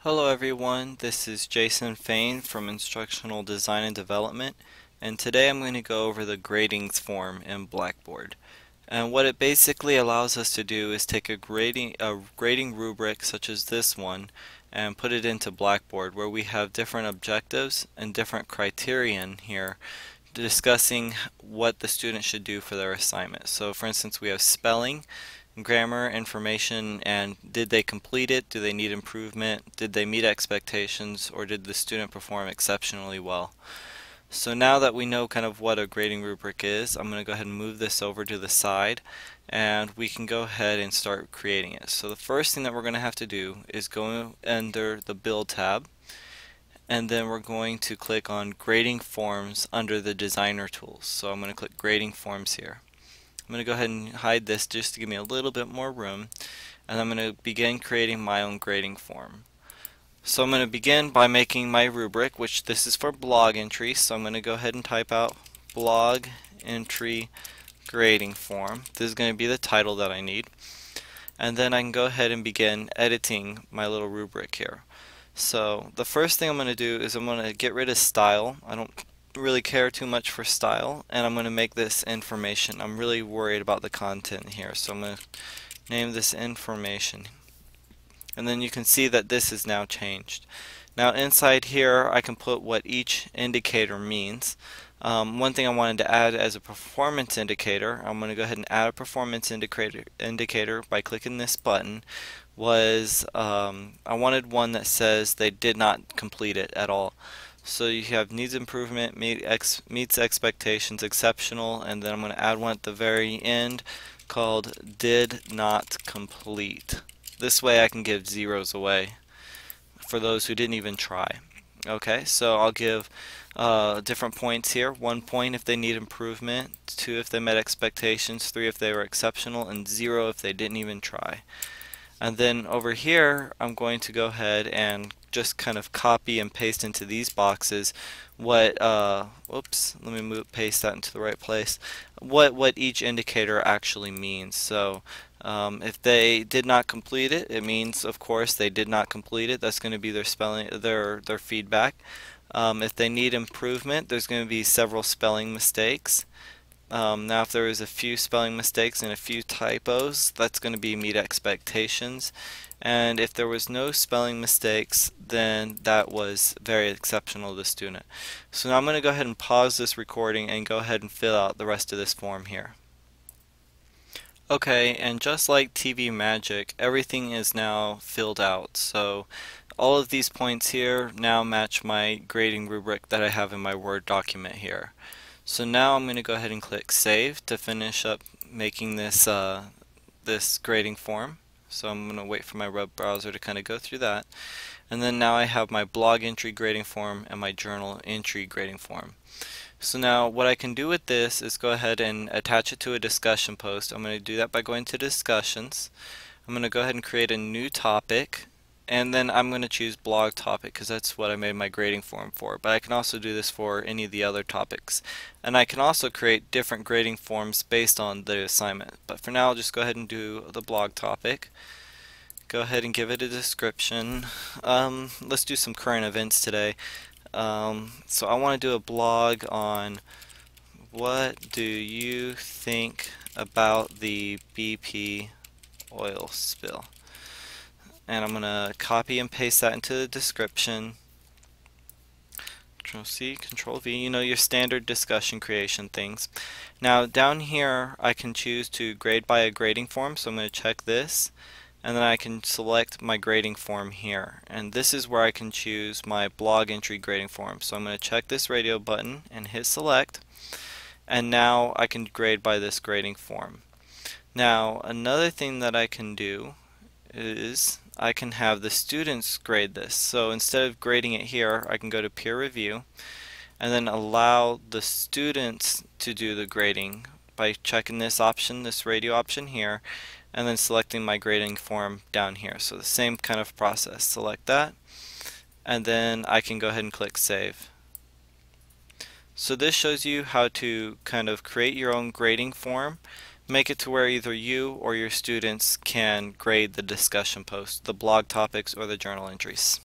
Hello everyone, this is Jason Fain from Instructional Design and Development, and today I'm going to go over the gradings form in Blackboard. And what it basically allows us to do is take a grading rubric such as this one and put it into Blackboard, where we have different objectives and different criterion here discussing what the student should do for their assignment. So for instance, we have spelling, grammar, information, and did they complete it? Do they need improvement? Did they meet expectations, or did the student perform exceptionally well? So now that we know kind of what a grading rubric is, I'm going to go ahead and move this over to the side and we can go ahead and start creating it. So the first thing that we're going to have to do is go under the Build tab, and then we're going to click on Grading Forms under the Designer tools. So I'm going to click Grading Forms here. I'm going to go ahead and hide this just to give me a little bit more room, and I'm going to begin creating my own grading form. So I'm going to begin by making my rubric, which this is for blog entry, so I'm going to go ahead and type out blog entry grading form. This is going to be the title that I need, and then I can go ahead and begin editing my little rubric here. So the first thing I'm going to do is I'm going to get rid of style. I don't really care too much for style, and I'm going to make this information. I'm really worried about the content here, so I'm going to name this information, and then you can see that this is now changed. Now inside here I can put what each indicator means. One thing I wanted to add as a performance indicator, I'm going to go ahead and add a performance indicator by clicking this button, was I wanted one that says they did not complete it at all. So you have needs improvement, meets expectations, exceptional, and then I'm going to add one at the very end called did not complete. This way I can give zeros away for those who didn't even try. Okay, so I'll give different points here. 1 point if they need improvement, 2 if they met expectations, 3 if they were exceptional, and 0 if they didn't even try. And then over here I'm going to go ahead and just kind of copy and paste into these boxes what whoops, let me paste that into the right place, what each indicator actually means. So if they did not complete it, it means of course they did not complete it. That's going to be their spelling, their feedback. If they need improvement, there's going to be several spelling mistakes. Now if there is a few spelling mistakes and a few typos, that's going to be meet expectations. And if there was no spelling mistakes, then that was very exceptional to the student. So now I'm going to go ahead and pause this recording and go ahead and fill out the rest of this form here. Okay, and just like TV Magic, everything is now filled out. So all of these points here now match my grading rubric that I have in my Word document here. So now I'm going to go ahead and click Save to finish up making this this grading form. So I'm going to wait for my web browser to kind of go through that. And then now I have my blog entry grading form and my journal entry grading form. So now what I can do with this is go ahead and attach it to a discussion post. I'm going to do that by going to Discussions. I'm going to go ahead and create a new topic, and then I'm going to choose blog topic because that's what I made my grading form for. But I can also do this for any of the other topics. And I can also create different grading forms based on the assignment. But for now I'll just go ahead and do the blog topic. Go ahead and give it a description. Let's do some current events today. So I want to do a blog on what do you think about the BP oil spill. And I'm going to copy and paste that into the description. Control C, Control V, you know, your standard discussion creation things. Now down here I can choose to grade by a grading form, so I'm going to check this, and then I can select my grading form here, and this is where I can choose my blog entry grading form. So I'm going to check this radio button and hit select, and now I can grade by this grading form. Now another thing that I can do is I can have the students grade this. So instead of grading it here, I can go to peer review and then allow the students to do the grading by checking this option, this radio option here, and then selecting my grading form down here. So the same kind of process. Select that, and then I can go ahead and click Save. So this shows you how to kind of create your own grading form, make it to where either you or your students can grade the discussion post, the blog topics, or the journal entries.